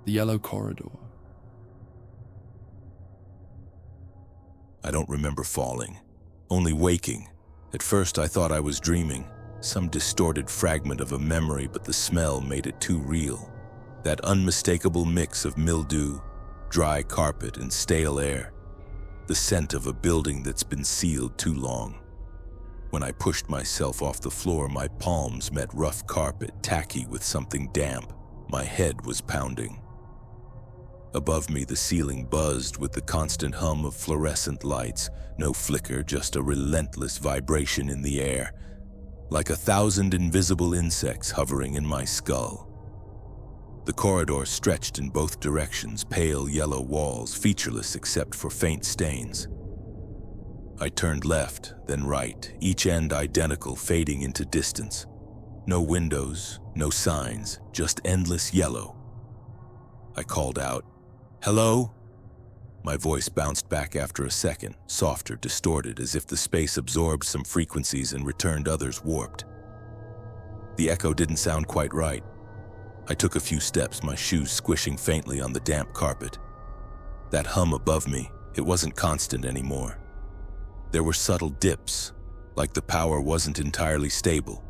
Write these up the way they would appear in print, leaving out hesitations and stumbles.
the yellow corridor. I don't remember falling, only waking. At first I thought I was dreaming, some distorted fragment of a memory, but the smell made it too real. That unmistakable mix of mildew, dry carpet, and stale air. The scent of a building that's been sealed too long. When I pushed myself off the floor, my palms met rough carpet, tacky with something damp. My head was pounding. Above me, the ceiling buzzed with the constant hum of fluorescent lights. No flicker, just a relentless vibration in the air, like 1,000 invisible insects hovering in my skull. The corridor stretched in both directions, pale yellow walls, featureless except for faint stains. I turned left, then right, each end identical, fading into distance. No windows, no signs, just endless yellow. I called out, "Hello?" My voice bounced back after a second, softer, distorted, as if the space absorbed some frequencies and returned others warped. The echo didn't sound quite right. I took a few steps, my shoes squishing faintly on the damp carpet. That hum above me, it wasn't constant anymore. There were subtle dips, like the power wasn't entirely stable.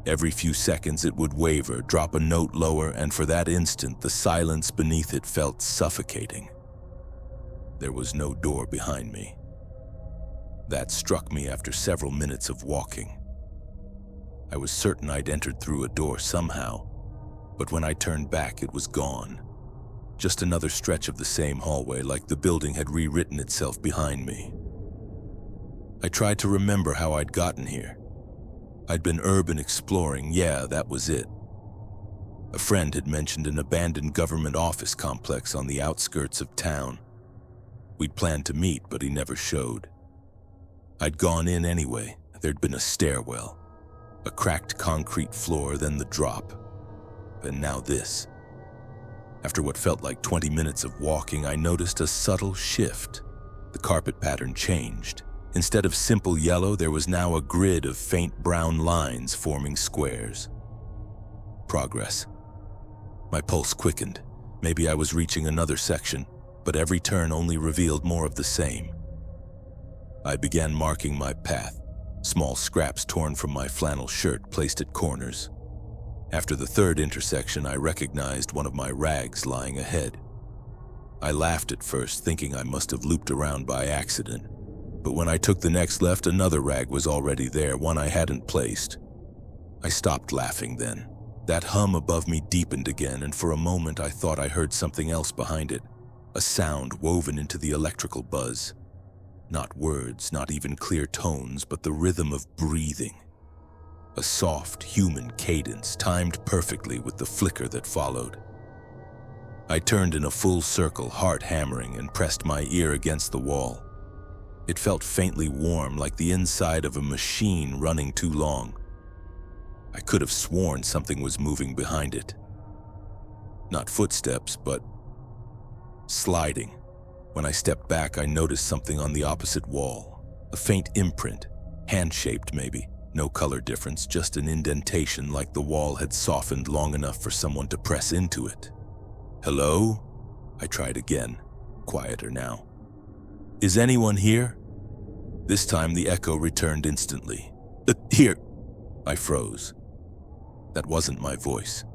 Every few seconds it would waver, drop a note lower, and for that instant the silence beneath it felt suffocating. There was no door behind me. That struck me after several minutes of walking. I was certain I'd entered through a door somehow, but when I turned back it was gone. Just another stretch of the same hallway, like the building had rewritten itself behind me. I tried to remember how I'd gotten here. I'd been urban exploring, yeah, that was it. A friend had mentioned an abandoned government office complex on the outskirts of town. We'd planned to meet, but he never showed. I'd gone in anyway. There'd been a stairwell, a cracked concrete floor, then the drop. And now this. After what felt like 20 minutes of walking, I noticed a subtle shift. The carpet pattern changed. Instead of simple yellow, there was now a grid of faint brown lines forming squares. Progress. My pulse quickened. Maybe I was reaching another section, but every turn only revealed more of the same. I began marking my path, small scraps torn from my flannel shirt placed at corners. After the third intersection, I recognized one of my rags lying ahead. I laughed at first, thinking I must have looped around by accident. But when I took the next left, another rag was already there, one I hadn't placed. I stopped laughing then. That hum above me deepened again, and for a moment I thought I heard something else behind it. A sound woven into the electrical buzz. Not words, not even clear tones, but the rhythm of breathing. A soft, human cadence, timed perfectly with the flicker that followed. I turned in a full circle, heart hammering, and pressed my ear against the wall. It felt faintly warm, like the inside of a machine running too long. I could have sworn something was moving behind it. Not footsteps, but sliding. When I stepped back, I noticed something on the opposite wall. A faint imprint, hand-shaped maybe. No color difference, just an indentation like the wall had softened long enough for someone to press into it. "Hello?" I tried again, quieter now. "Is anyone here?" This time the echo returned instantly. "Here." I froze. That wasn't my voice.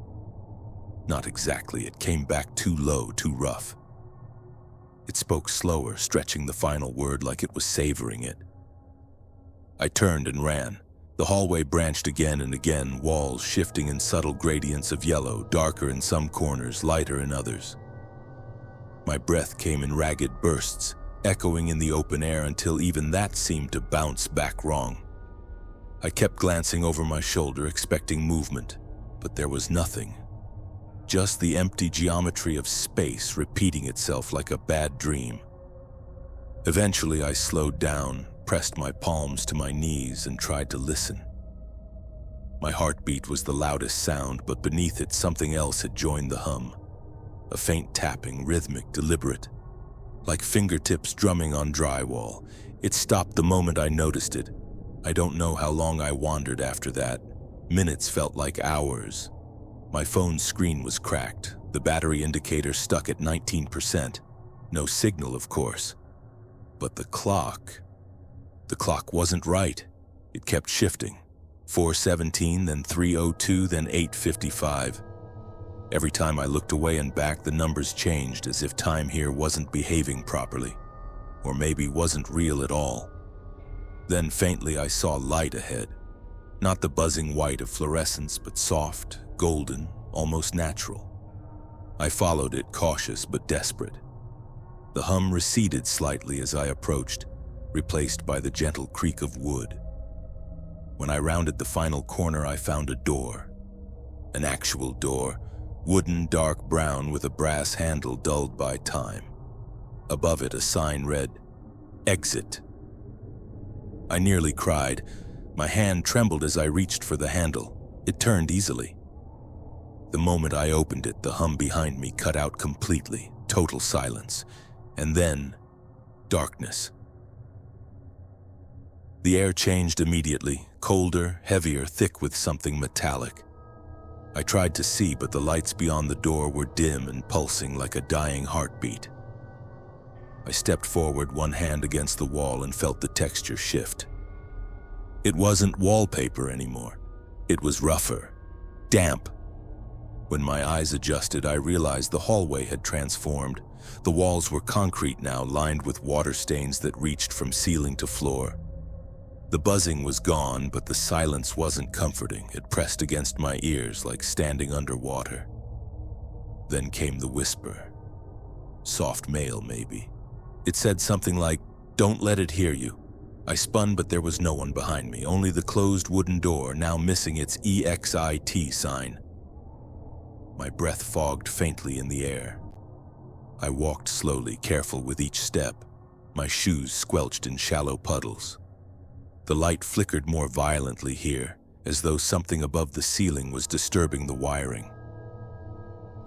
Not exactly. It came back too low, too rough. It spoke slower, stretching the final word like it was savoring it. I turned and ran. The hallway branched again and again, walls shifting in subtle gradients of yellow, darker in some corners, lighter in others. My breath came in ragged bursts, echoing in the open air until even that seemed to bounce back wrong. I kept glancing over my shoulder, expecting movement, but there was nothing. Just the empty geometry of space repeating itself like a bad dream. Eventually, I slowed down, pressed my palms to my knees, and tried to listen. My heartbeat was the loudest sound, but beneath it something else had joined the hum. A faint tapping, rhythmic, deliberate, like fingertips drumming on drywall. It stopped the moment I noticed it. I don't know how long I wandered after that. Minutes felt like hours. My phone's screen was cracked. The battery indicator stuck at 19%. No signal, of course. But the clock wasn't right. It kept shifting. 4:17, then 3:02, then 8:55. Every time I looked away and back, the numbers changed, as if time here wasn't behaving properly, or maybe wasn't real at all. Then faintly I saw light ahead. Not the buzzing white of fluorescence, but soft, golden, almost natural. I followed it, cautious but desperate. The hum receded slightly as I approached, replaced by the gentle creak of wood. When I rounded the final corner, I found a door. An actual door, wooden, dark brown with a brass handle dulled by time. Above it, a sign read, "Exit." I nearly cried. My hand trembled as I reached for the handle. It turned easily. The moment I opened it, the hum behind me cut out completely, total silence, and then darkness. The air changed immediately, colder, heavier, thick with something metallic. I tried to see, but the lights beyond the door were dim and pulsing like a dying heartbeat. I stepped forward, one hand against the wall, and felt the texture shift. It wasn't wallpaper anymore. It was rougher, damp. When my eyes adjusted, I realized the hallway had transformed. The walls were concrete now, lined with water stains that reached from ceiling to floor. The buzzing was gone, but the silence wasn't comforting. It pressed against my ears like standing underwater. Then came the whisper. Soft male, maybe. It said something like, "Don't let it hear you." I spun, but there was no one behind me, only the closed wooden door, now missing its EXIT sign. My breath fogged faintly in the air. I walked slowly, careful with each step. My shoes squelched in shallow puddles. The light flickered more violently here, as though something above the ceiling was disturbing the wiring.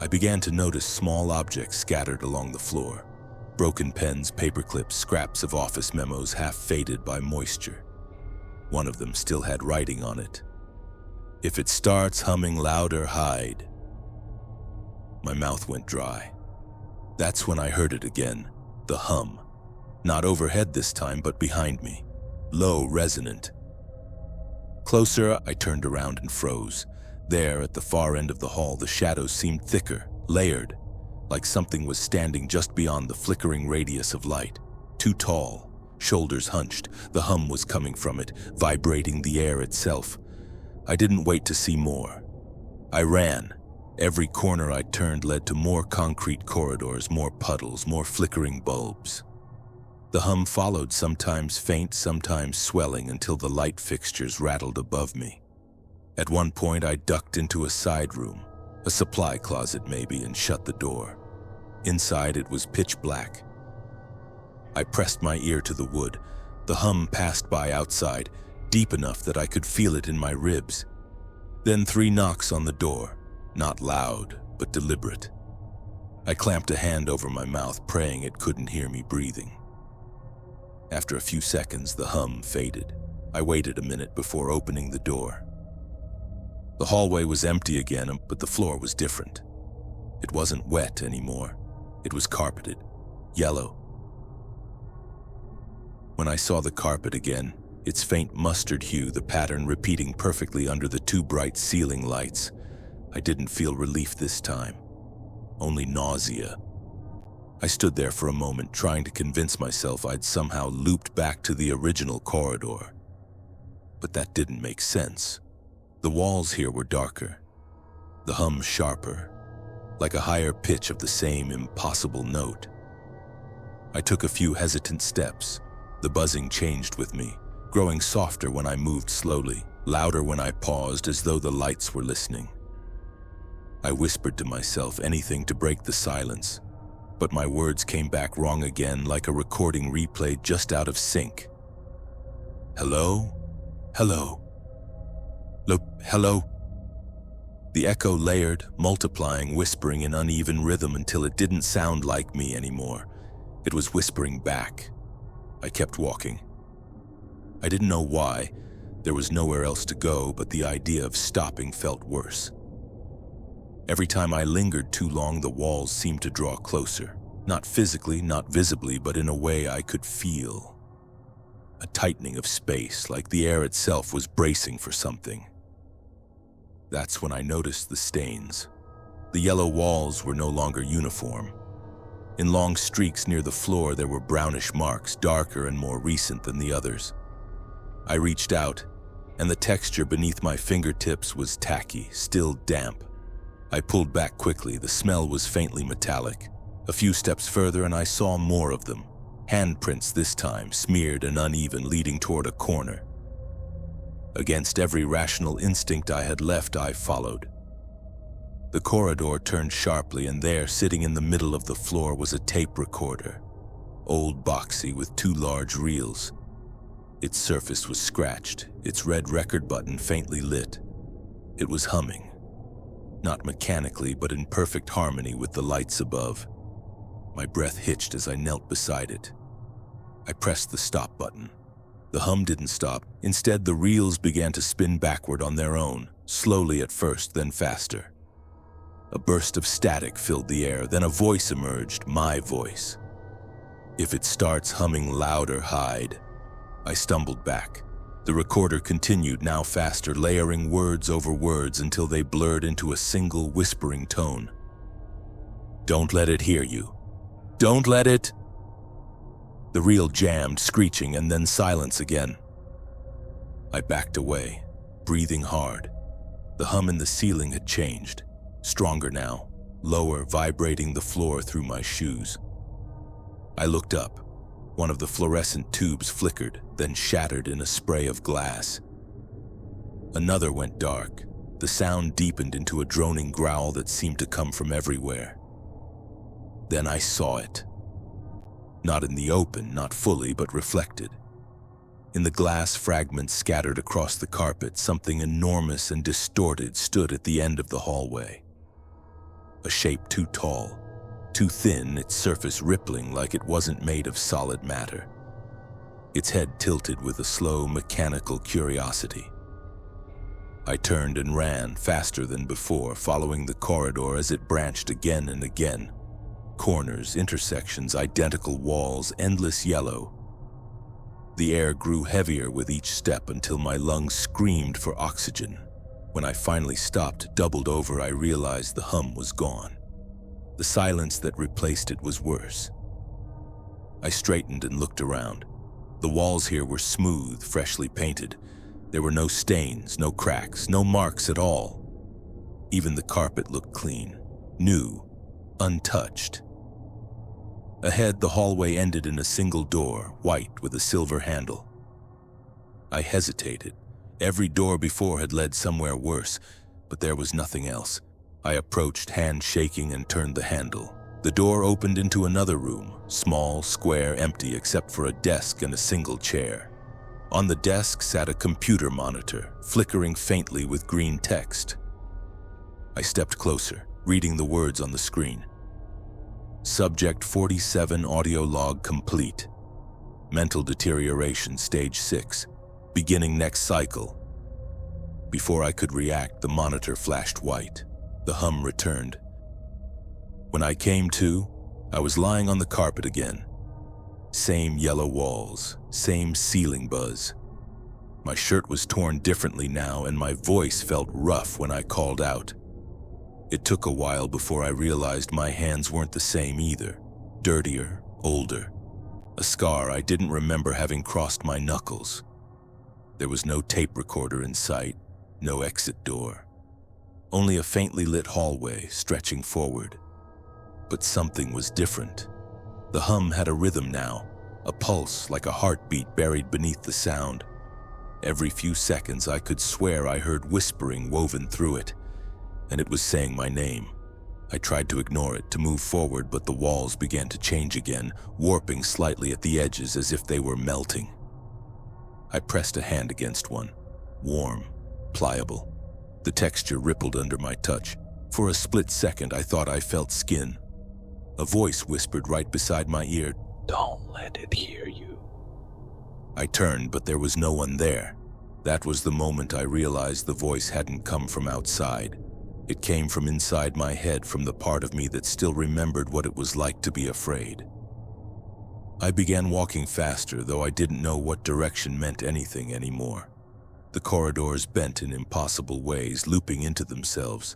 I began to notice small objects scattered along the floor. Broken pens, paper clips, scraps of office memos half faded by moisture. One of them still had writing on it. "If it starts humming louder, hide." My mouth went dry. That's when I heard it again, the hum. Not overhead this time, but behind me. Low, resonant. Closer, I turned around and froze. There, at the far end of the hall, the shadows seemed thicker, layered, like something was standing just beyond the flickering radius of light. Too tall, shoulders hunched. The hum was coming from it, vibrating the air itself. I didn't wait to see more. I ran. Every corner I turned led to more concrete corridors, more puddles, more flickering bulbs. The hum followed, sometimes faint, sometimes swelling, until the light fixtures rattled above me. At one point, I ducked into a side room, a supply closet maybe, and shut the door. Inside, it was pitch black. I pressed my ear to the wood. The hum passed by outside, deep enough that I could feel it in my ribs. Then 3 knocks on the door, not loud, but deliberate. I clamped a hand over my mouth, praying it couldn't hear me breathing. After a few seconds, the hum faded. I waited a minute before opening the door. The hallway was empty again, but the floor was different. It wasn't wet anymore. It was carpeted, yellow. When I saw the carpet again, its faint mustard hue, the pattern repeating perfectly under the 2 bright ceiling lights, I didn't feel relief this time, only nausea. I stood there for a moment, trying to convince myself I'd somehow looped back to the original corridor. But that didn't make sense. The walls here were darker, the hum sharper, like a higher pitch of the same impossible note. I took a few hesitant steps. The buzzing changed with me, growing softer when I moved slowly, louder when I paused, as though the lights were listening. I whispered to myself, anything to break the silence. But my words came back wrong again, like a recording replayed just out of sync. "Hello? Hello? Hello?" The echo layered, multiplying, whispering in uneven rhythm until it didn't sound like me anymore. It was whispering back. I kept walking. I didn't know why. There was nowhere else to go, but the idea of stopping felt worse. Every time I lingered too long, the walls seemed to draw closer. Not physically, not visibly, but in a way I could feel. A tightening of space, like the air itself was bracing for something. That's when I noticed the stains. The yellow walls were no longer uniform. In long streaks near the floor, there were brownish marks, darker and more recent than the others. I reached out, and the texture beneath my fingertips was tacky, still damp. I pulled back quickly. The smell was faintly metallic. A few steps further, and I saw more of them. Handprints this time, smeared and uneven, leading toward a corner. Against every rational instinct I had left, I followed. The corridor turned sharply, and there, sitting in the middle of the floor, was a tape recorder. Old boxy with 2 large reels. Its surface was scratched, its red record button faintly lit. It was humming. Not mechanically, but in perfect harmony with the lights above. My breath hitched as I knelt beside it. I pressed the stop button. The hum didn't stop. Instead, the reels began to spin backward on their own, slowly at first, then faster. A burst of static filled the air, then a voice emerged, my voice. If it starts humming louder, hide. I stumbled back. The recorder continued, now faster, layering words over words until they blurred into a single whispering tone. Don't let it hear you. Don't let it. The reel jammed, screeching, and then silence again. I backed away, breathing hard. The hum in the ceiling had changed. Stronger now, lower, vibrating the floor through my shoes. I looked up. One of the fluorescent tubes flickered, then shattered in a spray of glass. Another went dark. The sound deepened into a droning growl that seemed to come from everywhere. Then I saw it. Not in the open, not fully, but reflected. In the glass fragments scattered across the carpet, something enormous and distorted stood at the end of the hallway. A shape too tall, too thin, its surface rippling like it wasn't made of solid matter. Its head tilted with a slow, mechanical curiosity. I turned and ran, faster than before, following the corridor as it branched again and again. Corners, intersections, identical walls, endless yellow. The air grew heavier with each step until my lungs screamed for oxygen. When I finally stopped, doubled over, I realized the hum was gone. The silence that replaced it was worse. I straightened and looked around. The walls here were smooth, freshly painted. There were no stains, no cracks, no marks at all. Even the carpet looked clean, new, untouched. Ahead, the hallway ended in a single door, white with a silver handle. I hesitated. Every door before had led somewhere worse, but there was nothing else. I approached, hand shaking, and turned the handle. The door opened into another room, small, square, empty except for a desk and a single chair. On the desk sat a computer monitor, flickering faintly with green text. I stepped closer, reading the words on the screen. Subject 47 audio log complete. Mental deterioration stage 6. Beginning next cycle. Before I could react, the monitor flashed white. The hum returned. When I came to, I was lying on the carpet again. Same yellow walls, same ceiling buzz. My shirt was torn differently now, and my voice felt rough when I called out. It took a while before I realized my hands weren't the same either. Dirtier, older. A scar I didn't remember having crossed my knuckles. There was no tape recorder in sight, no exit door. Only a faintly lit hallway stretching forward. But something was different. The hum had a rhythm now, a pulse like a heartbeat buried beneath the sound. Every few seconds I could swear I heard whispering woven through it, and it was saying my name. I tried to ignore it, to move forward, but the walls began to change again, warping slightly at the edges as if they were melting. I pressed a hand against one, warm, pliable. The texture rippled under my touch. For a split second, I thought I felt skin. A voice whispered right beside my ear, "Don't let it hear you." I turned, but there was no one there. That was the moment I realized the voice hadn't come from outside. It came from inside my head, from the part of me that still remembered what it was like to be afraid. I began walking faster, though I didn't know what direction meant anything anymore. The corridors bent in impossible ways, looping into themselves.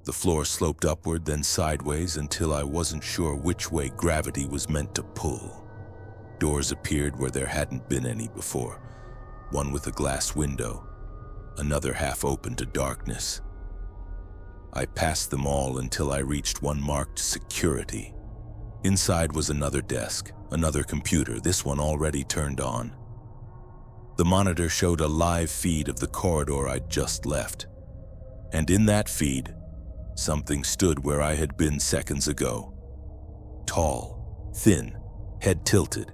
The floor sloped upward, then sideways, until I wasn't sure which way gravity was meant to pull. Doors appeared where there hadn't been any before, one with a glass window, another half open to darkness. I passed them all until I reached one marked security. Inside was another desk, another computer, this one already turned on. The monitor showed a live feed of the corridor I'd just left. And in that feed, something stood where I had been seconds ago. Tall, thin, head tilted.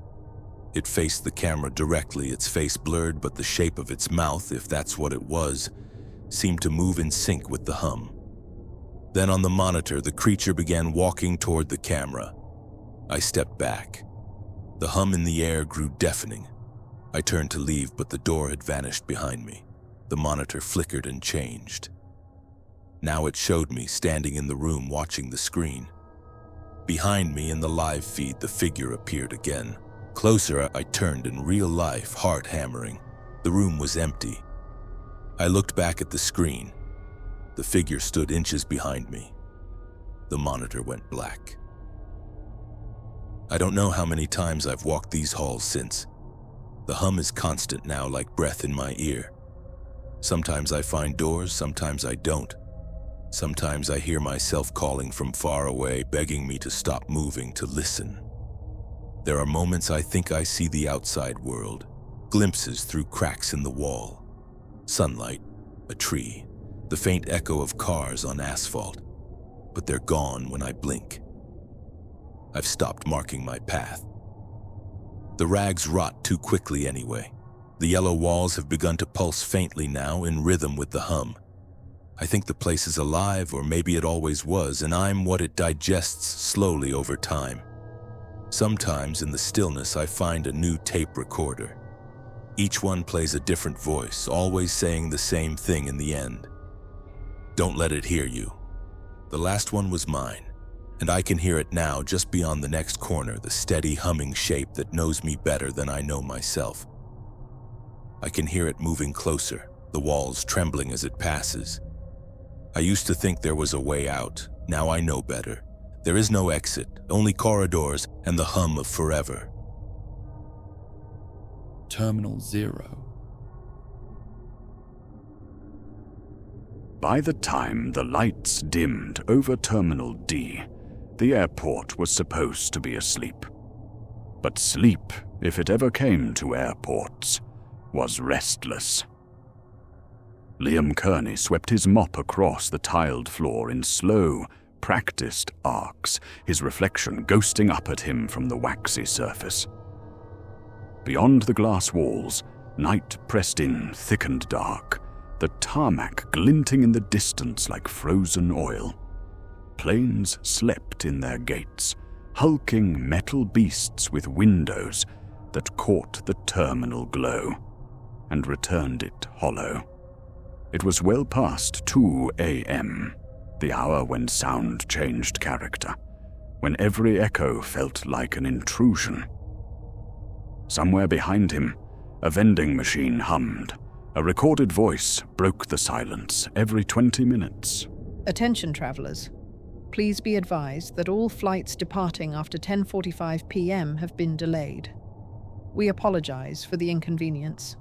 It faced the camera directly, its face blurred, but the shape of its mouth, if that's what it was, seemed to move in sync with the hum. Then on the monitor, the creature began walking toward the camera. I stepped back. The hum in the air grew deafening. I turned to leave, but the door had vanished behind me. The monitor flickered and changed. Now it showed me standing in the room watching the screen. Behind me in the live feed, the figure appeared again. Closer, I turned in real life, heart hammering. The room was empty. I looked back at the screen. The figure stood inches behind me. The monitor went black. I don't know how many times I've walked these halls since. The hum is constant now, like breath in my ear. Sometimes I find doors, sometimes I don't. Sometimes I hear myself calling from far away, begging me to stop moving, to listen. There are moments I think I see the outside world, glimpses through cracks in the wall. Sunlight, a tree, the faint echo of cars on asphalt. But they're gone when I blink. I've stopped marking my path. The rags rot too quickly anyway. The yellow walls have begun to pulse faintly now, in rhythm with the hum. I think the place is alive, or maybe it always was, and I'm what it digests slowly over time. Sometimes in the stillness I find a new tape recorder. Each one plays a different voice, always saying the same thing in the end. Don't let it hear you. The last one was mine, and I can hear it now just beyond the next corner, the steady humming shape that knows me better than I know myself. I can hear it moving closer, the walls trembling as it passes. I used to think there was a way out. Now I know better. There is no exit, only corridors and the hum of forever. Terminal 0. By the time the lights dimmed over Terminal D, the airport was supposed to be asleep. But sleep, if it ever came to airports, was restless. Liam Kearney swept his mop across the tiled floor in slow, practiced arcs, his reflection ghosting up at him from the waxy surface. Beyond the glass walls, night pressed in thick and dark, the tarmac glinting in the distance like frozen oil. Planes slept in their gates, hulking metal beasts with windows that caught the terminal glow and returned it hollow. It was well past 2 a.m., the hour when sound changed character, when every echo felt like an intrusion. Somewhere behind him, a vending machine hummed. A recorded voice broke the silence every 20 minutes. Attention travelers. Please be advised that all flights departing after 10:45 p.m. have been delayed. We apologize for the inconvenience.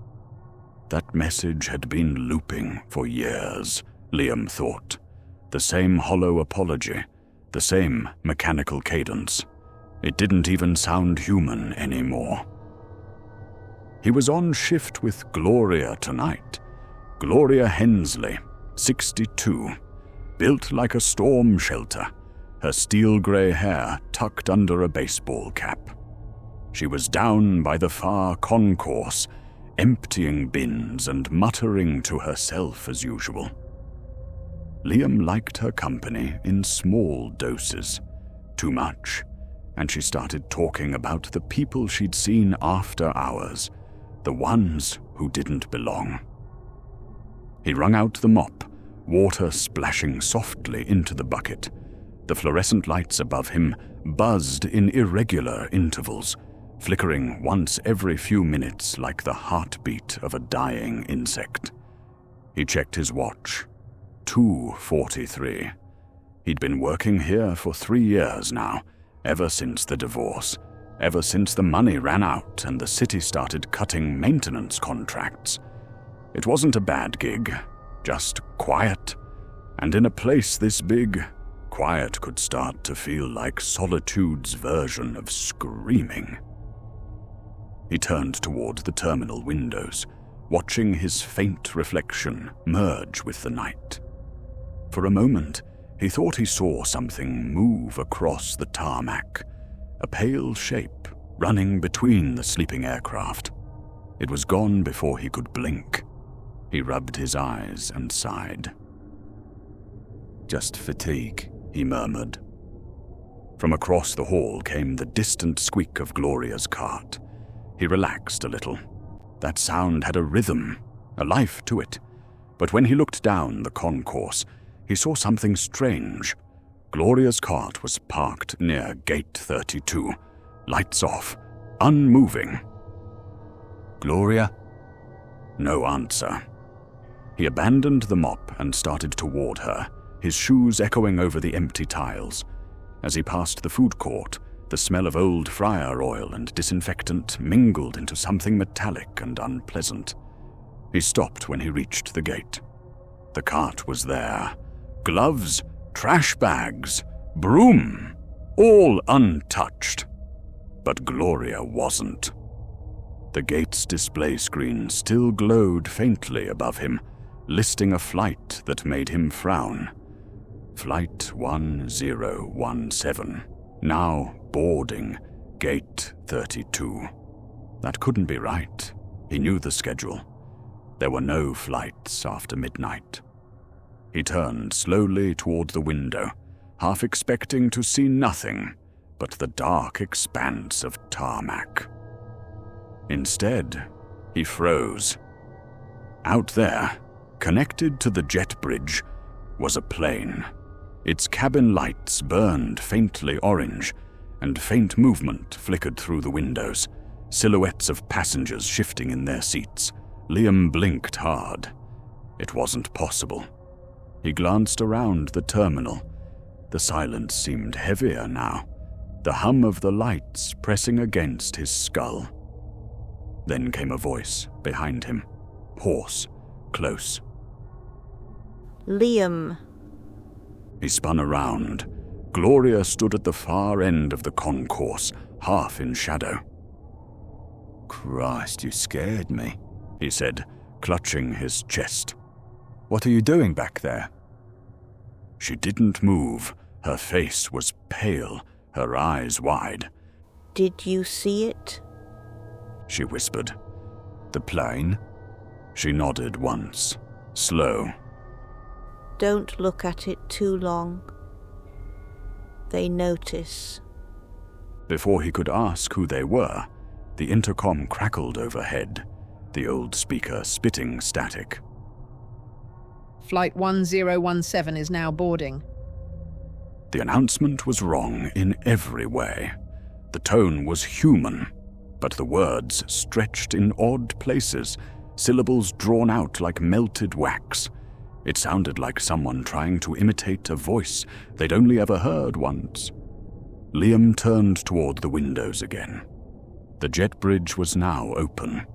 That message had been looping for years, Liam thought. The same hollow apology, the same mechanical cadence. It didn't even sound human anymore. He was on shift with Gloria tonight. Gloria Hensley, 62, built like a storm shelter, her steel-grey hair tucked under a baseball cap. She was down by the far concourse, emptying bins and muttering to herself as usual. Liam liked her company in small doses. Too much, and she started talking about the people she'd seen after hours, the ones who didn't belong. He wrung out the mop, water splashing softly into the bucket. The fluorescent lights above him buzzed in irregular intervals, flickering once every few minutes like the heartbeat of a dying insect. He checked his watch. 2:43. He'd been working here for 3 years now, ever since the divorce, ever since the money ran out and the city started cutting maintenance contracts. It wasn't a bad gig, just quiet, and in a place this big, quiet could start to feel like solitude's version of screaming. He turned toward the terminal windows, watching his faint reflection merge with the night. For a moment, he thought he saw something move across the tarmac, a pale shape running between the sleeping aircraft. It was gone before he could blink. He rubbed his eyes and sighed. "Just fatigue," he murmured. From across the hall came the distant squeak of Gloria's cart. He relaxed a little. That sound had a rhythm, a life to it. But when he looked down the concourse, he saw something strange. Gloria's cart was parked near Gate 32, lights off, unmoving. "Gloria?" No answer. He abandoned the mop and started toward her, his shoes echoing over the empty tiles. As he passed the food court, the smell of old fryer oil and disinfectant mingled into something metallic and unpleasant. He stopped when he reached the gate. The cart was there. Gloves, trash bags, broom, all untouched. But Gloria wasn't. The gate's display screen still glowed faintly above him, listing a flight that made him frown. Flight 1017, now boarding Gate 32. That couldn't be right. He knew the schedule. There were no flights after midnight. He turned slowly toward the window, half expecting to see nothing but the dark expanse of tarmac. Instead, he froze. Out there, connected to the jet bridge, was a plane. Its cabin lights burned faintly orange, and faint movement flickered through the windows, silhouettes of passengers shifting in their seats. Liam blinked hard. It wasn't possible. He glanced around the terminal. The silence seemed heavier now, the hum of the lights pressing against his skull. Then came a voice behind him, hoarse, close. "Liam." He spun around. Gloria stood at the far end of the concourse, half in shadow. "Christ, you scared me," he said, clutching his chest. "What are you doing back there?" She didn't move. Her face was pale, her eyes wide. "Did you see it?" she whispered. "The plane?" She nodded once, slow. "Don't look at it too long. They notice." Before he could ask who they were, the intercom crackled overhead, the old speaker spitting static. Flight 1017 is now boarding. The announcement was wrong in every way. The tone was human, but the words stretched in odd places, syllables drawn out like melted wax. It sounded like someone trying to imitate a voice they'd only ever heard once. Liam turned toward the windows again. The jet bridge was now open,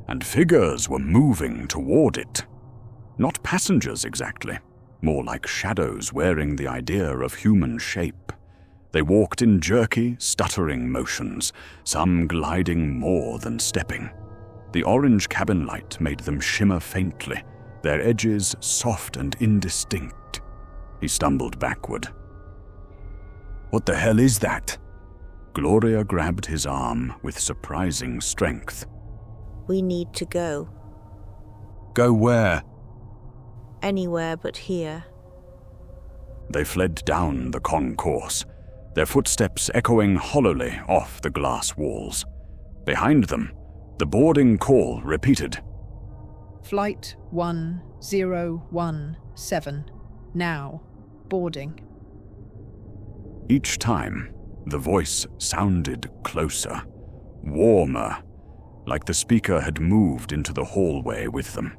and figures were moving toward it. Not passengers exactly, more like shadows wearing the idea of human shape. They walked in jerky, stuttering motions, some gliding more than stepping. The orange cabin light made them shimmer faintly, their edges soft and indistinct. He stumbled backward. "What the hell is that?" Gloria grabbed his arm with surprising strength. "We need to go. "Go where?" Anywhere but here." They fled down the concourse, their footsteps echoing hollowly off the glass walls. Behind them, the boarding call repeated. Flight 1017. Now. Boarding. Each time, the voice sounded closer, warmer, like the speaker had moved into the hallway with them.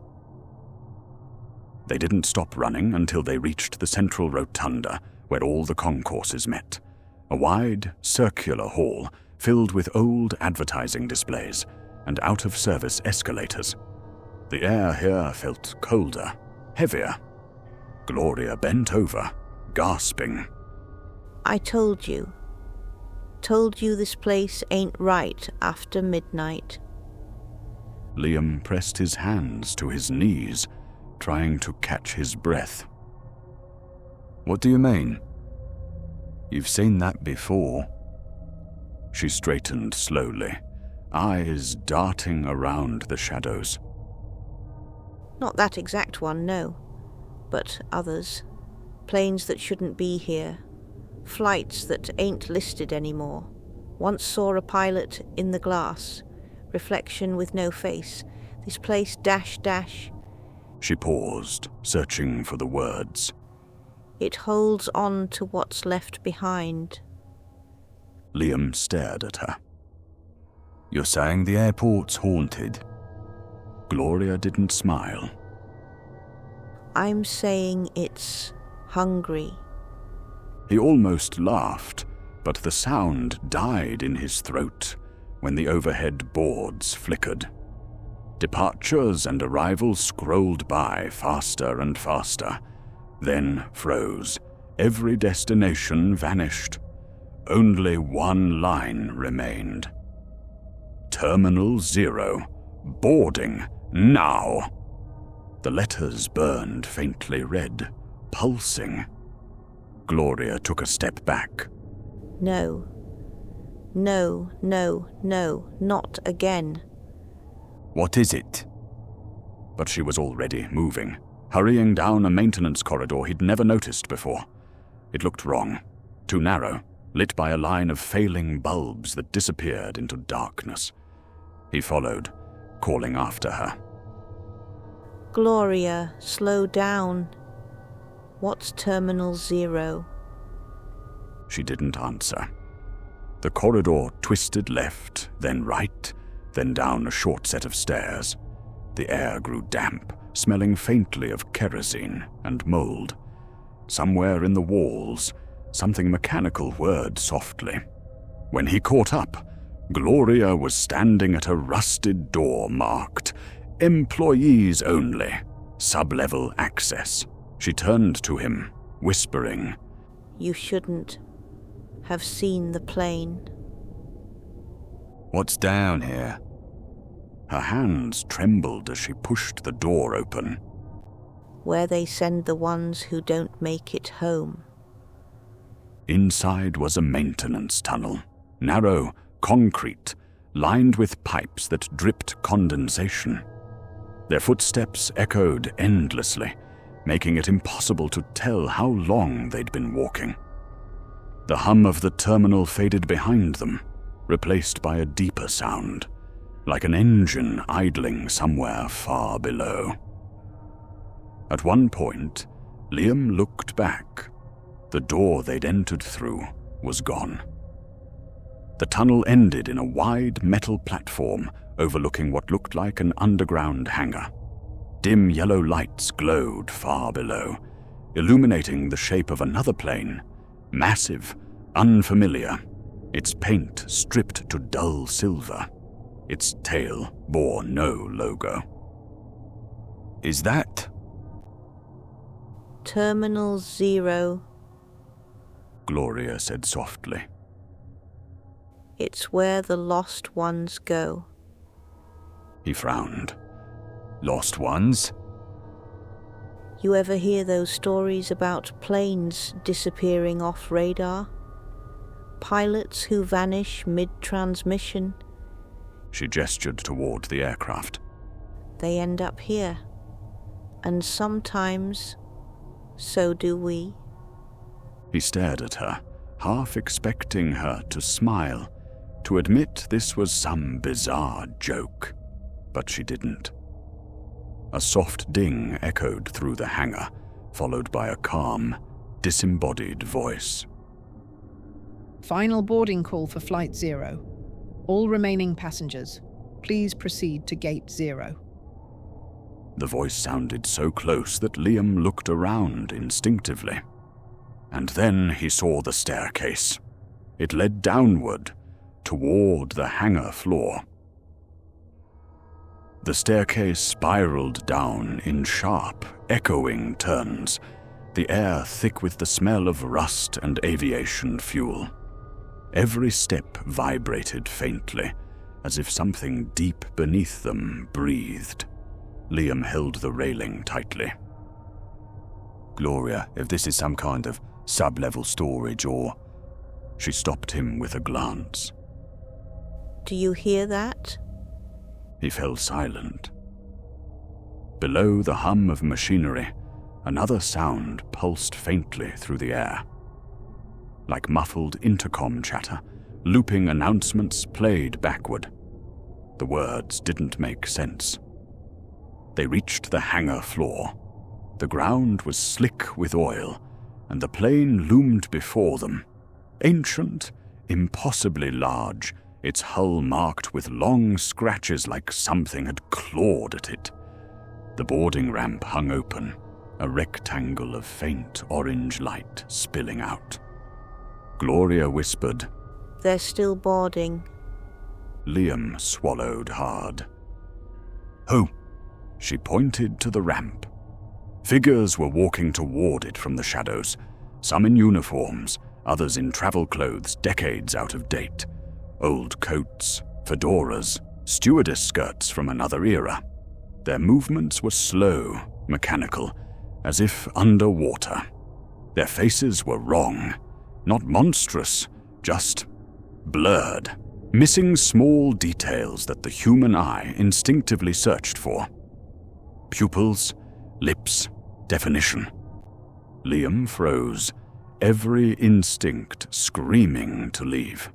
They didn't stop running until they reached the central rotunda where all the concourses met, a wide, circular hall filled with old advertising displays and out-of-service escalators. The air here felt colder, heavier. Gloria bent over, gasping. I told you. Told you this place ain't right after midnight. Liam pressed his hands to his knees, trying to catch his breath. What do you mean? You've seen that before. She straightened slowly, eyes darting around the shadows. Not that exact one, no. But others. Planes that shouldn't be here. Flights that ain't listed anymore. Once saw a pilot in the glass. Reflection with no face. This place ... She paused, searching for the words. It holds on to what's left behind. Liam stared at her. You're saying the airport's haunted? Gloria didn't smile. I'm saying it's hungry. He almost laughed, but the sound died in his throat when the overhead boards flickered. Departures and arrivals scrolled by faster and faster, then froze. Every destination vanished. Only one line remained. Terminal 0. Boarding now. The letters burned faintly red, pulsing. Gloria took a step back. No. No, no, no, not again. What is it? But she was already moving, hurrying down a maintenance corridor he'd never noticed before. It looked wrong, too narrow, lit by a line of failing bulbs that disappeared into darkness. He followed, calling after her. Gloria, slow down. What's Terminal 0? She didn't answer. The corridor twisted left, then right, then down a short set of stairs. The air grew damp, smelling faintly of kerosene and mold. Somewhere in the walls, something mechanical whirred softly. When he caught up, Gloria was standing at a rusted door marked "Employees Only, Sub-level Access." She turned to him, whispering, You shouldn't have seen the plane. What's down here? Her hands trembled as she pushed the door open. Where they send the ones who don't make it home. Inside was a maintenance tunnel, narrow, concrete, lined with pipes that dripped condensation. Their footsteps echoed endlessly, making it impossible to tell how long they'd been walking. The hum of the terminal faded behind them, replaced by a deeper sound, like an engine idling somewhere far below. At one point, Liam looked back. The door they'd entered through was gone. The tunnel ended in a wide metal platform overlooking what looked like an underground hangar. Dim yellow lights glowed far below, illuminating the shape of another plane, massive, unfamiliar, its paint stripped to dull silver. Its tail bore no logo. Is that? Terminal 0. Gloria said softly. It's where the lost ones go. He frowned. Lost ones? You ever hear those stories about planes disappearing off radar? Pilots who vanish mid-transmission? She gestured toward the aircraft. They end up here. And sometimes, so do we. He stared at her, half expecting her to smile, to admit this was some bizarre joke, but she didn't. A soft ding echoed through the hangar, followed by a calm, disembodied voice. Final boarding call for Flight 0. All remaining passengers, please proceed to Gate 0. The voice sounded so close that Liam looked around instinctively. And then he saw the staircase. It led downward, toward the hangar floor. The staircase spiraled down in sharp, echoing turns, the air thick with the smell of rust and aviation fuel. Every step vibrated faintly, as if something deep beneath them breathed. Liam held the railing tightly. Gloria, if this is some kind of sub-level storage or... She stopped him with a glance. Do you hear that? He fell silent. Below the hum of machinery, another sound pulsed faintly through the air. Like muffled intercom chatter, looping announcements played backward. The words didn't make sense. They reached the hangar floor. The ground was slick with oil, and the plane loomed before them. Ancient, impossibly large, its hull marked with long scratches like something had clawed at it. The boarding ramp hung open, a rectangle of faint orange light spilling out. Gloria whispered, "They're still boarding." Liam swallowed hard. "Who?" She pointed to the ramp. Figures were walking toward it from the shadows, some in uniforms, others in travel clothes decades out of date. Old coats, fedoras, stewardess skirts from another era. Their movements were slow, mechanical, as if underwater. Their faces were wrong, not monstrous, just blurred, missing small details that the human eye instinctively searched for. Pupils, lips, definition. Liam froze, every instinct screaming to leave.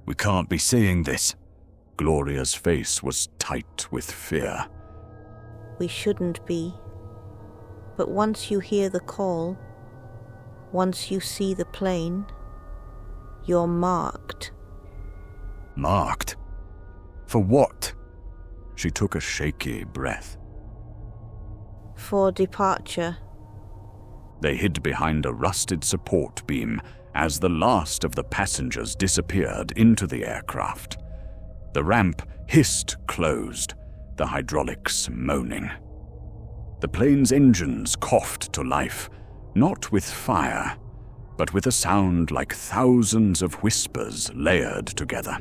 We can't be seeing this. Gloria's face was tight with fear. We shouldn't be. But once you hear the call, once you see the plane, you're marked. Marked? For what? She took a shaky breath. For departure. They hid behind a rusted support beam as the last of the passengers disappeared into the aircraft. The ramp hissed closed, the hydraulics moaning. The plane's engines coughed to life, not with fire, but with a sound like thousands of whispers layered together.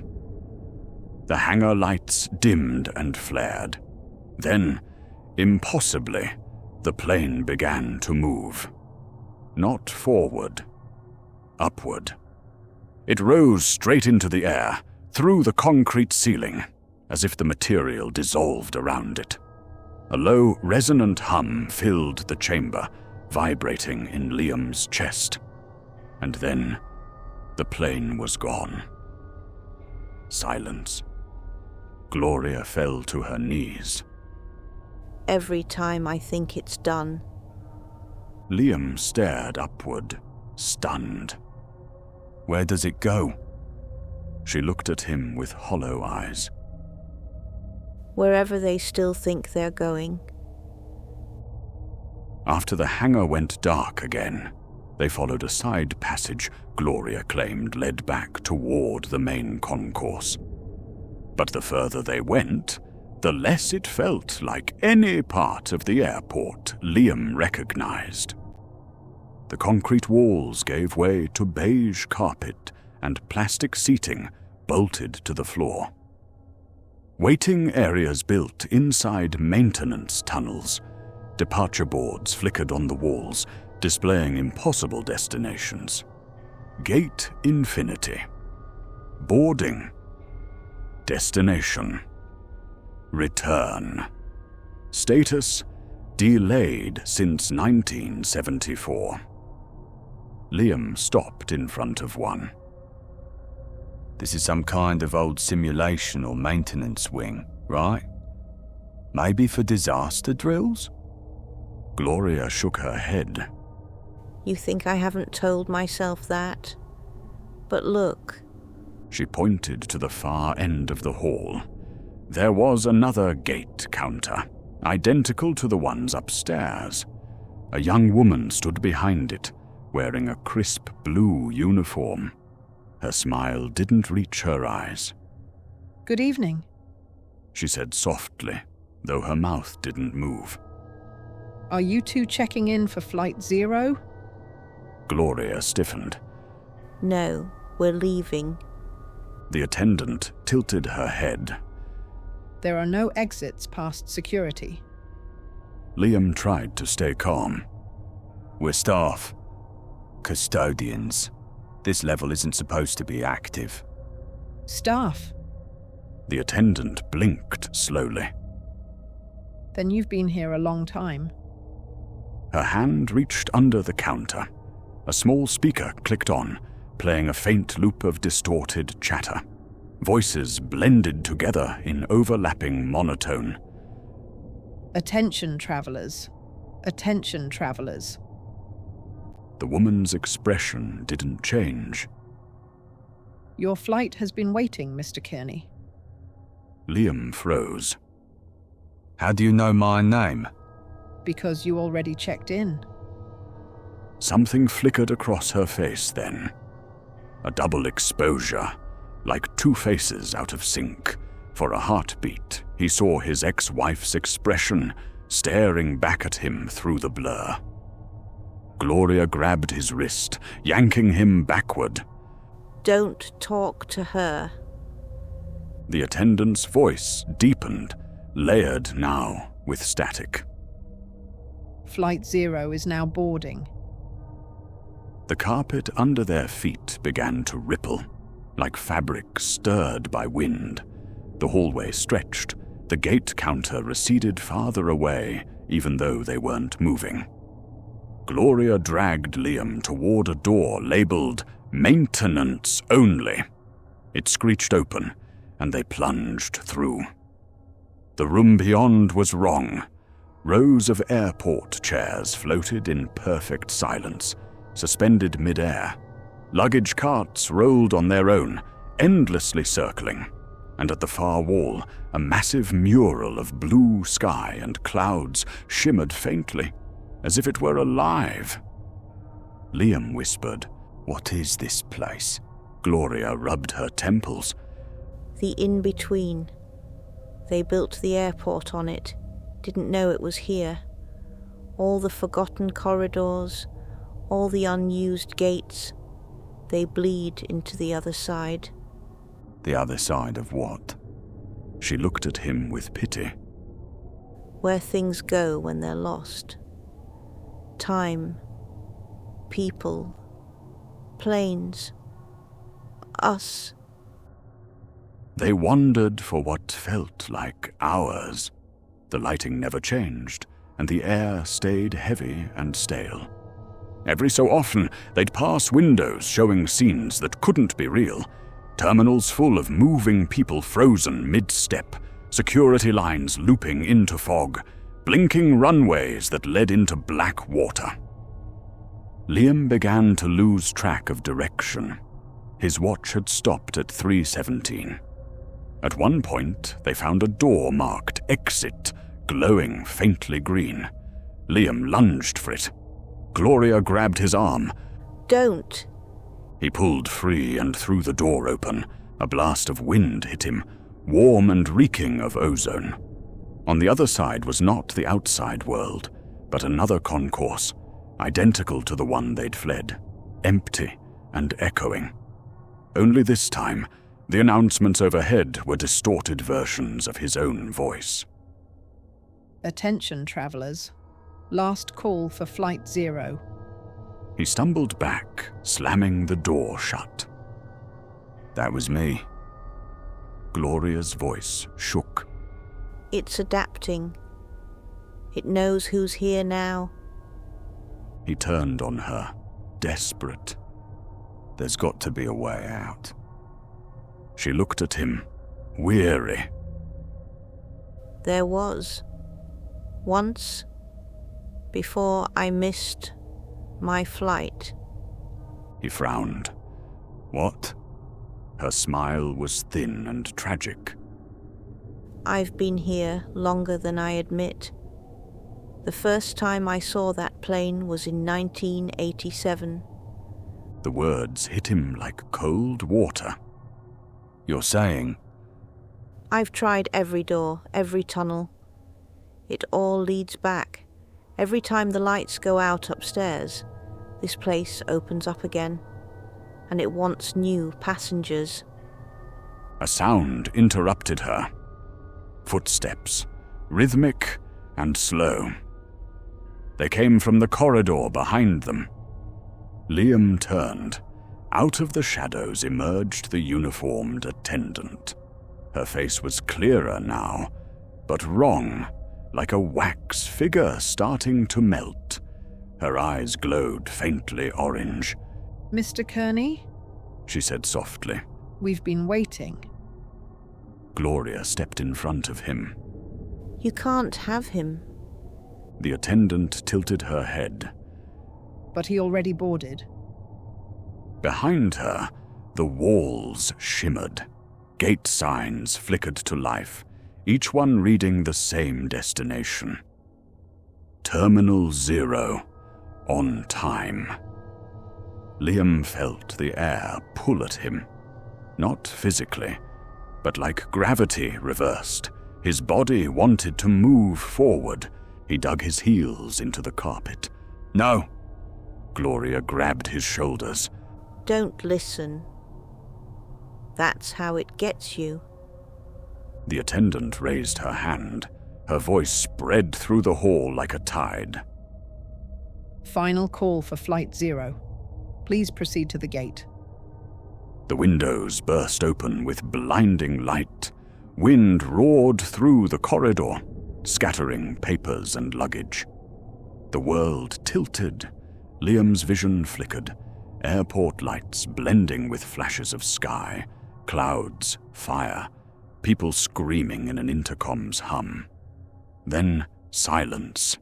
The hangar lights dimmed and flared. Then, impossibly, the plane began to move. Not forward, upward. It rose straight into the air, through the concrete ceiling, as if the material dissolved around it. A low, resonant hum filled the chamber, vibrating in Liam's chest. And then, the plane was gone. Silence. Gloria fell to her knees. Every time I think it's done. Liam stared upward, stunned. Where does it go? She looked at him with hollow eyes. Wherever they still think they're going. After the hangar went dark again, they followed a side passage Gloria claimed led back toward the main concourse. But the further they went, the less it felt like any part of the airport Liam recognized. The concrete walls gave way to beige carpet and plastic seating bolted to the floor. Waiting areas built inside maintenance tunnels. Departure boards flickered on the walls, displaying impossible destinations. Gate Infinity. Boarding. Destination. Return. Status: delayed since 1974. Liam stopped in front of one. This is some kind of old simulation or maintenance wing, right? Maybe for disaster drills? Gloria shook her head. You think I haven't told myself that? But look. She pointed to the far end of the hall. There was another gate counter, identical to the ones upstairs. A young woman stood behind it, wearing a crisp blue uniform. Her smile didn't reach her eyes. Good evening, She said softly, though her mouth didn't move. Are you two checking in for Flight 0? Gloria stiffened. No, we're leaving. The attendant tilted her head. There are no exits past security. Liam tried to stay calm. We're staff. Custodians. This level isn't supposed to be active. Staff? The attendant blinked slowly. Then you've been here a long time. Her hand reached under the counter. A small speaker clicked on, playing a faint loop of distorted chatter. Voices blended together in overlapping monotone. Attention, travelers. Attention, travelers. The woman's expression didn't change. Your flight has been waiting, Mr. Kearney. Liam froze. How do you know my name? Because you already checked in. Something flickered across her face then. A double exposure, like two faces out of sync. For a heartbeat, he saw his ex-wife's expression staring back at him through the blur. Gloria grabbed his wrist, yanking him backward. Don't talk to her. The attendant's voice deepened, layered now with static. Flight 0 is now boarding. The carpet under their feet began to ripple, like fabric stirred by wind. The hallway stretched. The gate counter receded farther away, even though they weren't moving. Gloria dragged Liam toward a door labeled "Maintenance Only." It screeched open, and they plunged through. The room beyond was wrong. Rows of airport chairs floated in perfect silence, suspended mid-air. Luggage carts rolled on their own, endlessly circling, and at the far wall, a massive mural of blue sky and clouds shimmered faintly, as if it were alive. Liam whispered, What is this place? Gloria rubbed her temples. The in-between. They built the airport on it. Didn't know it was here. All the forgotten corridors, all the unused gates, they bleed into the other side. The other side of what? She looked at him with pity. Where things go when they're lost. Time, people, planes, us. They wandered for what felt like hours. The lighting never changed, and the air stayed heavy and stale. Every so often, they'd pass windows showing scenes that couldn't be real. Terminals full of moving people frozen mid-step, security lines looping into fog, blinking runways that led into black water. Liam began to lose track of direction. His watch had stopped at 3:17. At one point, they found a door marked Exit, glowing faintly green. Liam lunged for it. Gloria grabbed his arm. Don't. He pulled free and threw the door open. A blast of wind hit him, warm and reeking of ozone. On the other side was not the outside world, but another concourse, identical to the one they'd fled, empty and echoing. Only this time, the announcements overhead were distorted versions of his own voice. Attention, travelers. Last call for Flight 0. He stumbled back, slamming the door shut. That was me. Gloria's voice shook. It's adapting. It knows who's here now. He turned on her, desperate. There's got to be a way out. She looked at him, weary. There was. Once, before I missed my flight. He frowned. What? Her smile was thin and tragic. I've been here longer than I admit. The first time I saw that plane was in 1987. The words hit him like cold water. You're saying? I've tried every door, every tunnel. It all leads back. Every time the lights go out upstairs, this place opens up again, and it wants new passengers. A sound interrupted her. Footsteps, rhythmic and slow. They came from the corridor behind them. Liam turned. Out of the shadows emerged the uniformed attendant. Her face was clearer now, but wrong, like a wax figure starting to melt. Her eyes glowed faintly orange. Mr. Kearney, She said softly. we've been waiting. Gloria stepped in front of him. You can't have him. The attendant tilted her head. But he already boarded. Behind her, the walls shimmered. Gate signs flickered to life, each one reading the same destination. Terminal 0, on time. Liam felt the air pull at him. Not physically, but like gravity reversed. His body wanted to move forward. He dug his heels into the carpet. No! Gloria grabbed his shoulders. Don't listen. That's how it gets you. The attendant raised her hand. Her voice spread through the hall like a tide. Final call for Flight 0. Please proceed to the gate. The windows burst open with blinding light. Wind roared through the corridor, scattering papers and luggage. The world tilted. Liam's vision flickered. Airport lights blending with flashes of sky, clouds, fire, people screaming in an intercom's hum. Then silence.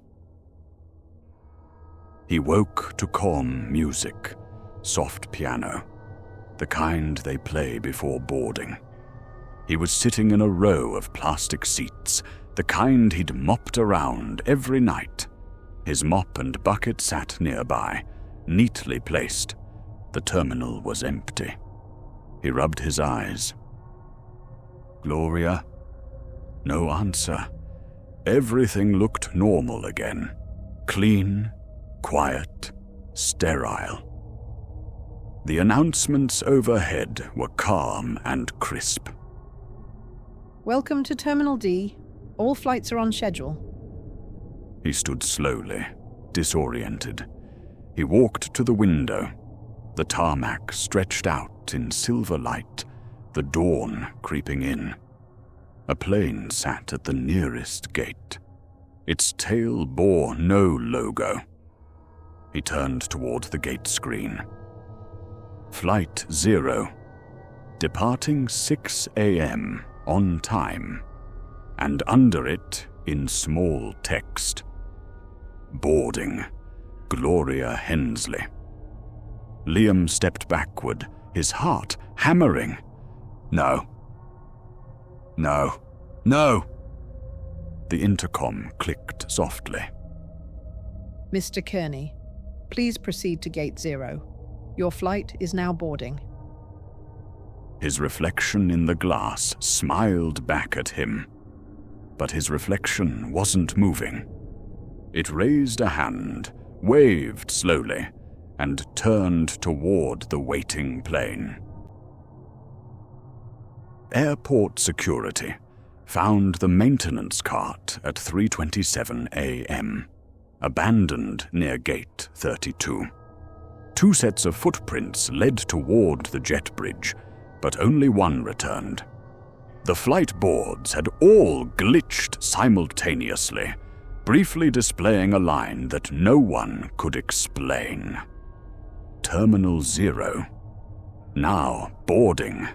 He woke to calm music, soft piano, the kind they play before boarding. He was sitting in a row of plastic seats, the kind he'd mopped around every night. His mop and bucket sat nearby, neatly placed. The terminal was empty. He rubbed his eyes. Gloria? No answer. Everything looked normal again. Clean, quiet, sterile. The announcements overhead were calm and crisp. Welcome to Terminal D. All flights are on schedule. He stood slowly, disoriented. He walked to the window. The tarmac stretched out in silver light, the dawn creeping in. A plane sat at the nearest gate. Its tail bore no logo. He turned toward the gate screen. Flight 0, departing 6 a.m. on time, and under it, in small text, boarding, Gloria Hensley. Liam stepped backward, his heart hammering. No. No. No! The intercom clicked softly. Mr. Kearney, please proceed to Gate 0. Your flight is now boarding. His reflection in the glass smiled back at him. But his reflection wasn't moving. It raised a hand, waved slowly, and turned toward the waiting plane. Airport security found the maintenance cart at 3:27 a.m., abandoned near Gate 32. 2 sets of footprints led toward the jet bridge, but only one returned. The flight boards had all glitched simultaneously, briefly displaying a line that no one could explain. Terminal 0. Now boarding.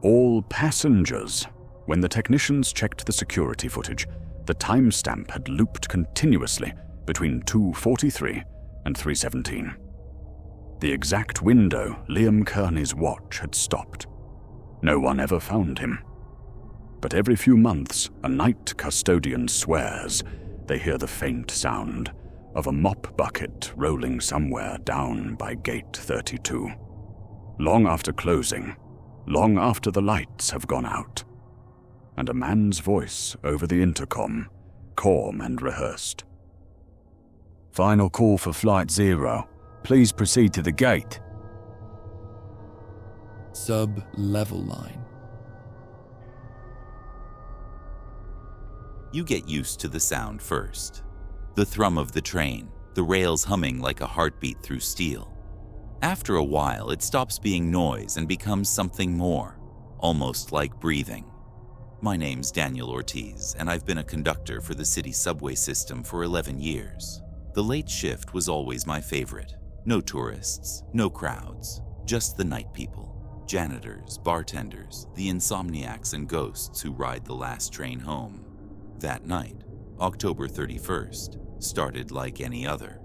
All passengers. When the technicians checked the security footage, The timestamp had looped continuously between 2:43 and 3:17. The exact window Liam Kearney's watch had stopped. No one ever found him. But every few months, a night custodian swears they hear the faint sound of a mop bucket rolling somewhere down by gate 32. Long after closing, long after the lights have gone out, and a man's voice over the intercom, calm and rehearsed. Final call for Flight 0. Please proceed to the gate. Sub-level line. You get used to the sound first. The thrum of the train, the rails humming like a heartbeat through steel. After a while, it stops being noise and becomes something more, almost like breathing. My name's Daniel Ortiz, and I've been a conductor for the city subway system for 11 years. The late shift was always my favorite. No tourists, no crowds, just the night people. Janitors, bartenders, the insomniacs and ghosts who ride the last train home. That night, October 31st, started like any other.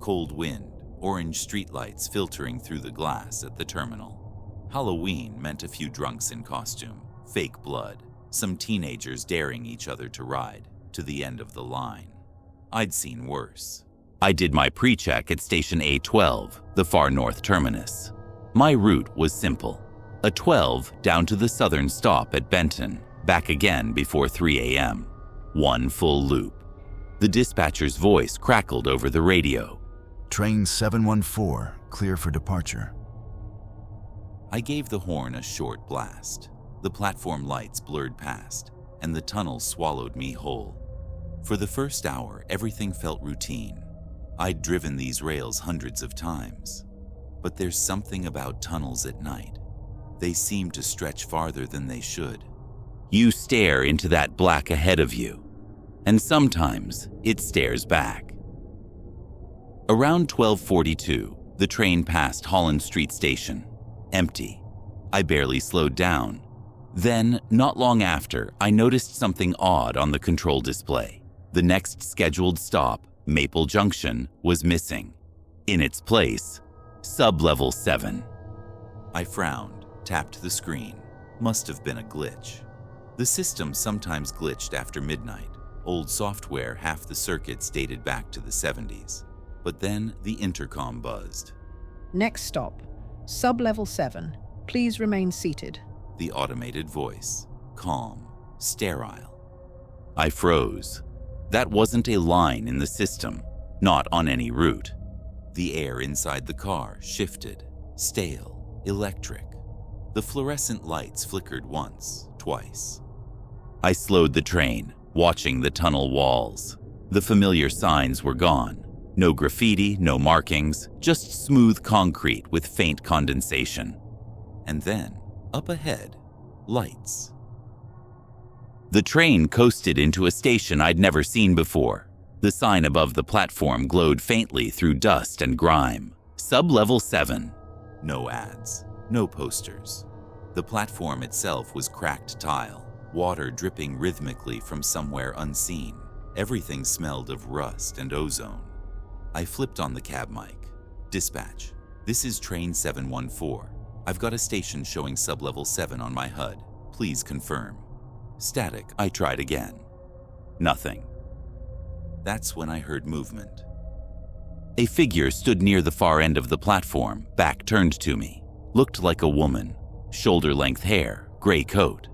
Cold wind, orange streetlights filtering through the glass at the terminal. Halloween meant a few drunks in costume, fake blood, some teenagers daring each other to ride to the end of the line. I'd seen worse. I did my pre-check at station A12, the far north terminus. My route was simple. A 12 down to the southern stop at Benton, back again before 3 a.m. One full loop. The dispatcher's voice crackled over the radio. Train 714, clear for departure. I gave the horn a short blast. The platform lights blurred past, and the tunnel swallowed me whole. For the first hour, everything felt routine. I'd driven these rails hundreds of times. But there's something about tunnels at night. They seem to stretch farther than they should. You stare into that black ahead of you, and sometimes it stares back. Around 12:42, the train passed Holland Street Station, empty. I barely slowed down. Then, not long after, I noticed something odd on the control display. The next scheduled stop, Maple Junction, was missing. In its place, Sub-level 7. I frowned, tapped the screen. Must have been a glitch. The system sometimes glitched after midnight. Old software, half the circuits dated back to the 70s. But then the intercom buzzed. Next stop, Sub-level 7. Please remain seated. The automated voice, calm, sterile. I froze. That wasn't a line in the system, not on any route. The air inside the car shifted, stale, electric. The fluorescent lights flickered once, twice. I slowed the train, watching the tunnel walls. The familiar signs were gone. No graffiti, no markings, just smooth concrete with faint condensation. And then, up ahead, lights. The train coasted into a station I'd never seen before. The sign above the platform glowed faintly through dust and grime. Sub-level 7. No ads, no posters. The platform itself was cracked tile, water dripping rhythmically from somewhere unseen. Everything smelled of rust and ozone. I flipped on the cab mic. Dispatch, this is train 714. I've got a station showing sub-level 7 on my HUD. Please confirm. Static, I tried again. Nothing. That's when I heard movement. A figure stood near the far end of the platform, back turned to me. Looked like a woman. Shoulder-length hair, gray coat.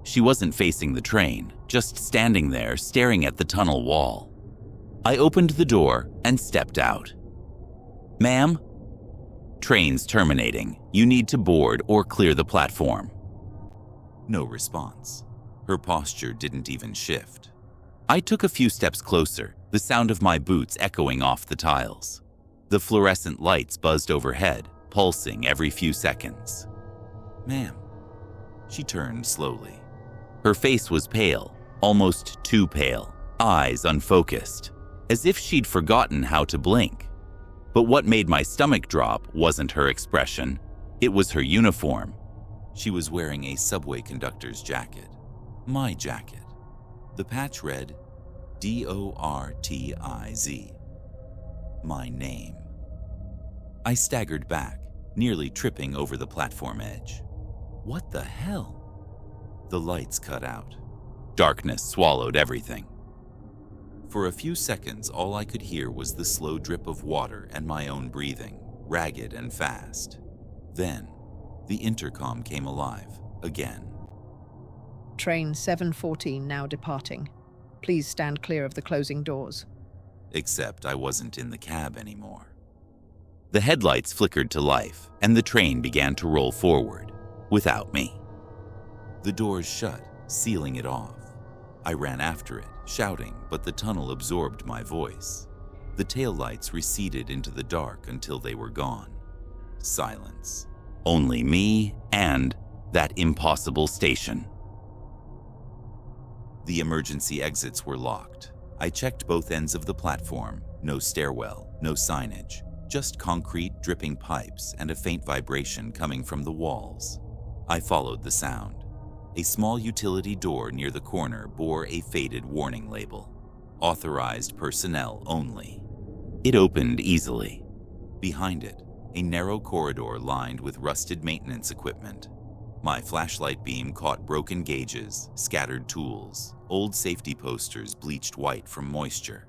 She wasn't facing the train, just standing there staring at the tunnel wall. I opened the door and stepped out. Ma'am? Train's terminating. You need to board or clear the platform. No response. Her posture didn't even shift. I took a few steps closer, the sound of my boots echoing off the tiles. The fluorescent lights buzzed overhead, pulsing every few seconds. Ma'am. She turned slowly. Her face was pale, almost too pale, eyes unfocused, as if she'd forgotten how to blink. But what made my stomach drop wasn't her expression, it was her uniform. She was wearing a subway conductor's jacket. My jacket. The patch read, Dortiz. My name. I staggered back, nearly tripping over the platform edge. What the hell? The lights cut out. Darkness swallowed everything. For a few seconds, all I could hear was the slow drip of water and my own breathing, ragged and fast. Then, the intercom came alive, again. Train 714 now departing. Please stand clear of the closing doors. Except I wasn't in the cab anymore. The headlights flickered to life, and the train began to roll forward, without me. The doors shut, sealing it off. I ran after it, shouting, but the tunnel absorbed my voice. The taillights receded into the dark until they were gone. Silence. Only me and that impossible station. The emergency exits were locked. I checked both ends of the platform. No stairwell, no signage, just concrete dripping pipes and a faint vibration coming from the walls. I followed the sound. A small utility door near the corner bore a faded warning label. Authorized personnel only. It opened easily. Behind it, a narrow corridor lined with rusted maintenance equipment. My flashlight beam caught broken gauges, scattered tools, old safety posters bleached white from moisture.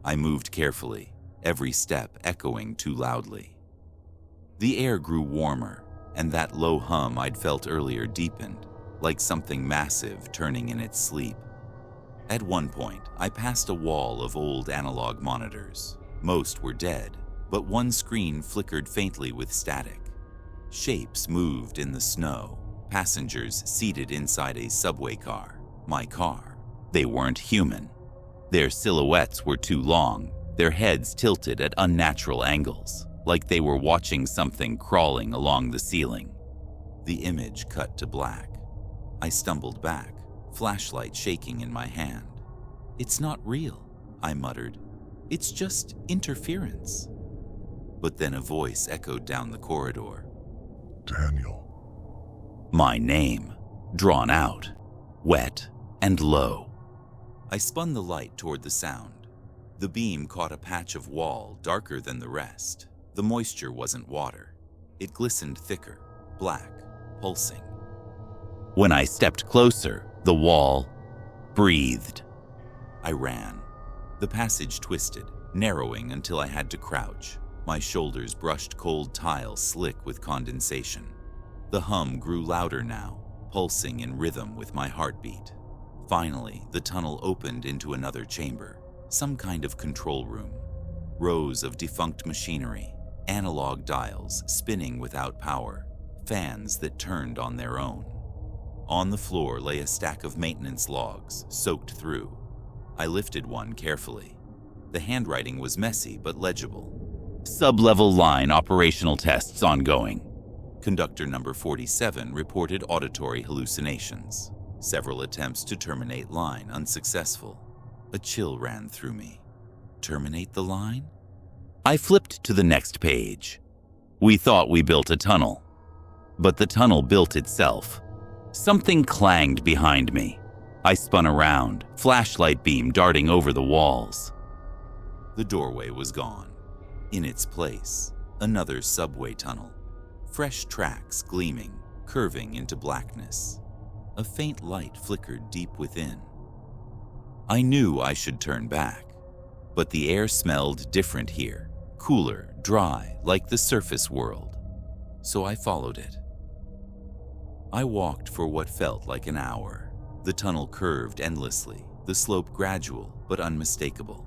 I moved carefully, every step echoing too loudly. The air grew warmer, and that low hum I'd felt earlier deepened, like something massive turning in its sleep. At one point, I passed a wall of old analog monitors. Most were dead, but one screen flickered faintly with static. Shapes moved in the snow, passengers seated inside a subway car, my car. They weren't human. Their silhouettes were too long, their heads tilted at unnatural angles, like they were watching something crawling along the ceiling. The image cut to black. I stumbled back, flashlight shaking in my hand. "It's not real," I muttered. "It's just interference." But then a voice echoed down the corridor. "Daniel." My name, drawn out, wet and low. I spun the light toward the sound. The beam caught a patch of wall darker than the rest. The moisture wasn't water. It glistened thicker, black, pulsing. When I stepped closer, the wall breathed. I ran. The passage twisted, narrowing until I had to crouch. My shoulders brushed cold tile slick with condensation. The hum grew louder now, pulsing in rhythm with my heartbeat. Finally, the tunnel opened into another chamber, some kind of control room. Rows of defunct machinery, analog dials spinning without power, fans that turned on their own. On the floor lay a stack of maintenance logs, soaked through. I lifted one carefully. The handwriting was messy but legible. Sub-level line operational tests ongoing. Conductor number 47 reported auditory hallucinations. Several attempts to terminate line unsuccessful. A chill ran through me. Terminate the line? I flipped to the next page. We thought we built a tunnel, but the tunnel built itself. Something clanged behind me. I spun around, flashlight beam darting over the walls. The doorway was gone. In its place, another subway tunnel. Fresh tracks gleaming, curving into blackness. A faint light flickered deep within. I knew I should turn back, but the air smelled different here, cooler, dry, like the surface world. So I followed it. I walked for what felt like an hour. The tunnel curved endlessly, the slope gradual but unmistakable.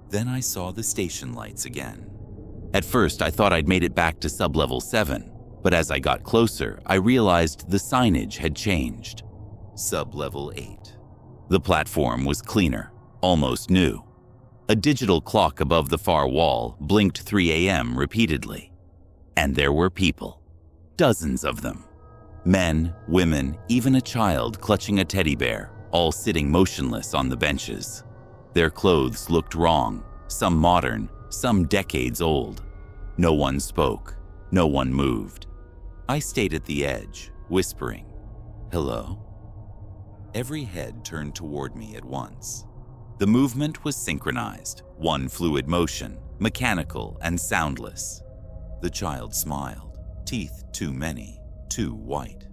Then I saw the station lights again. At first, I thought I'd made it back to sub-level 7, but as I got closer, I realized the signage had changed. Sub-level 8. The platform was cleaner, almost new. A digital clock above the far wall blinked 3 a.m. repeatedly. And there were people. Dozens of them. Men, women, even a child clutching a teddy bear, all sitting motionless on the benches. Their clothes looked wrong, some modern, some decades old. No one spoke. No one moved. I stayed at the edge, whispering, "Hello?" Every head turned toward me at once. The movement was synchronized, one fluid motion, mechanical and soundless. The child smiled, teeth too many, too white.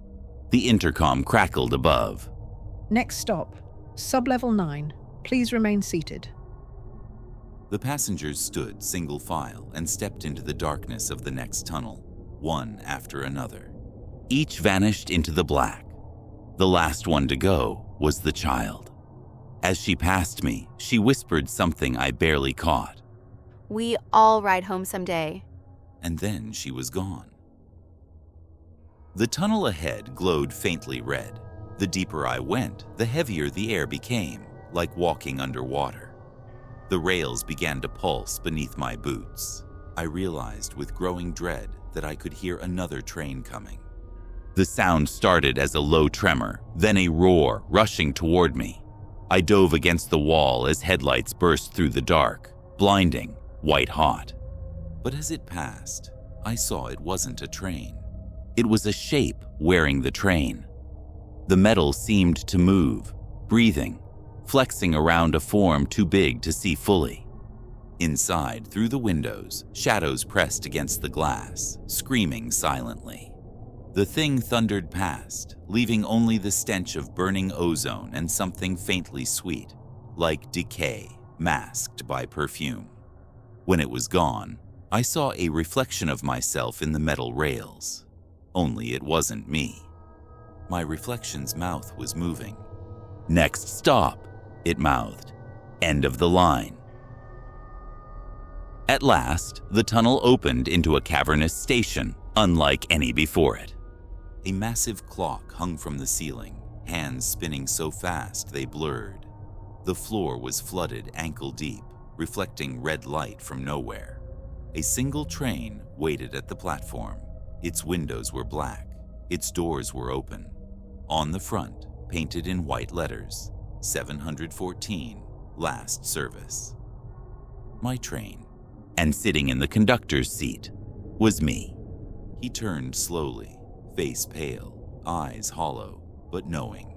The intercom crackled above. Next stop, sublevel 9. Please remain seated. The passengers stood single file and stepped into the darkness of the next tunnel, one after another. Each vanished into the black. The last one to go was the child. As she passed me, she whispered something I barely caught. "We all ride home someday." And then she was gone. The tunnel ahead glowed faintly red. The deeper I went, the heavier the air became, like walking underwater. The rails began to pulse beneath my boots. I realized with growing dread that I could hear another train coming. The sound started as a low tremor, then a roar rushing toward me. I dove against the wall as headlights burst through the dark, blinding, white hot. But as it passed, I saw it wasn't a train. It was a shape wearing the train. The metal seemed to move, breathing, flexing around a form too big to see fully. Inside, through the windows, shadows pressed against the glass, screaming silently. The thing thundered past, leaving only the stench of burning ozone and something faintly sweet, like decay masked by perfume. When it was gone, I saw a reflection of myself in the metal rails. Only it wasn't me. My reflection's mouth was moving. "Next stop," it mouthed. "End of the line." At last, the tunnel opened into a cavernous station, unlike any before it. A massive clock hung from the ceiling, hands spinning so fast they blurred. The floor was flooded ankle deep, reflecting red light from nowhere. A single train waited at the platform. Its windows were black. Its doors were open. On the front, painted in white letters, 714, last service. My train, and sitting in the conductor's seat, was me. He turned slowly, face pale, eyes hollow, but knowing.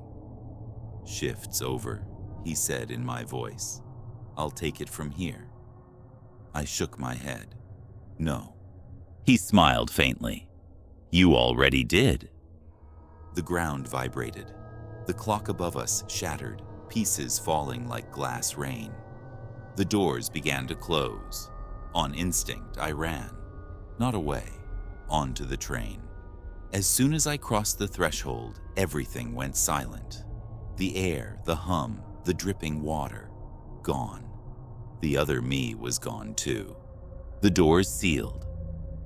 "Shift's over," he said in my voice. "I'll take it from here." I shook my head. "No." He smiled faintly. "You already did." The ground vibrated. The clock above us shattered, pieces falling like glass rain. The doors began to close. On instinct, I ran. Not away, onto the train. As soon as I crossed the threshold, everything went silent. The air, the hum, the dripping water, gone. The other me was gone too. The doors sealed,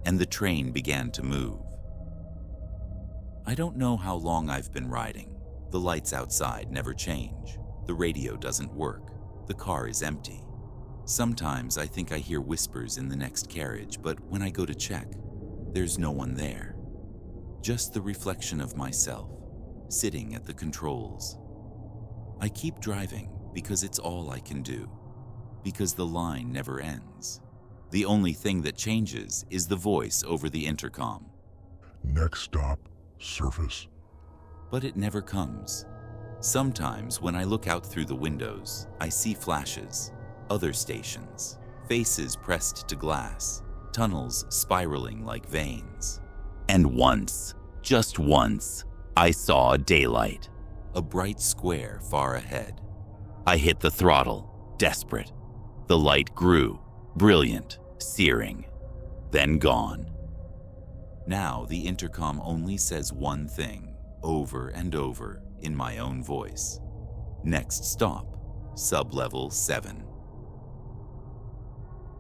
and the train began to move. I don't know how long I've been riding. The lights outside never change. The radio doesn't work. The car is empty. Sometimes I think I hear whispers in the next carriage, but when I go to check, there's no one there. Just the reflection of myself, sitting at the controls. I keep driving because it's all I can do, because the line never ends. The only thing that changes is the voice over the intercom. "Next stop, surface." But it never comes. Sometimes when I look out through the windows, I see flashes, other stations, faces pressed to glass, tunnels spiraling like veins. And once, just once, I saw daylight, a bright square far ahead. I hit the throttle, desperate. The light grew, brilliant, searing, then gone. Now the intercom only says one thing, over and over, in my own voice. Next stop, sublevel 7.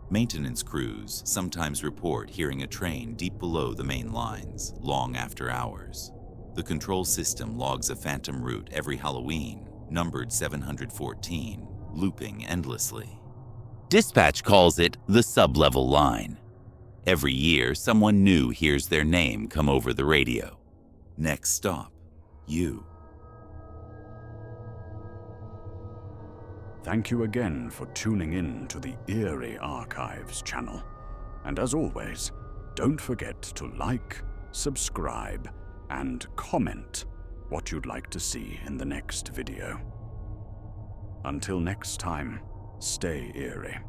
Maintenance crews sometimes report hearing a train deep below the main lines, long after hours. The control system logs a phantom route every Halloween, numbered 714, looping endlessly. Dispatch calls it the sublevel line. Every year, someone new hears their name come over the radio. Next stop, you. Thank you again for tuning in to the Eerie Archives channel. And as always, don't forget to like, subscribe, and comment what you'd like to see in the next video. Until next time, stay eerie.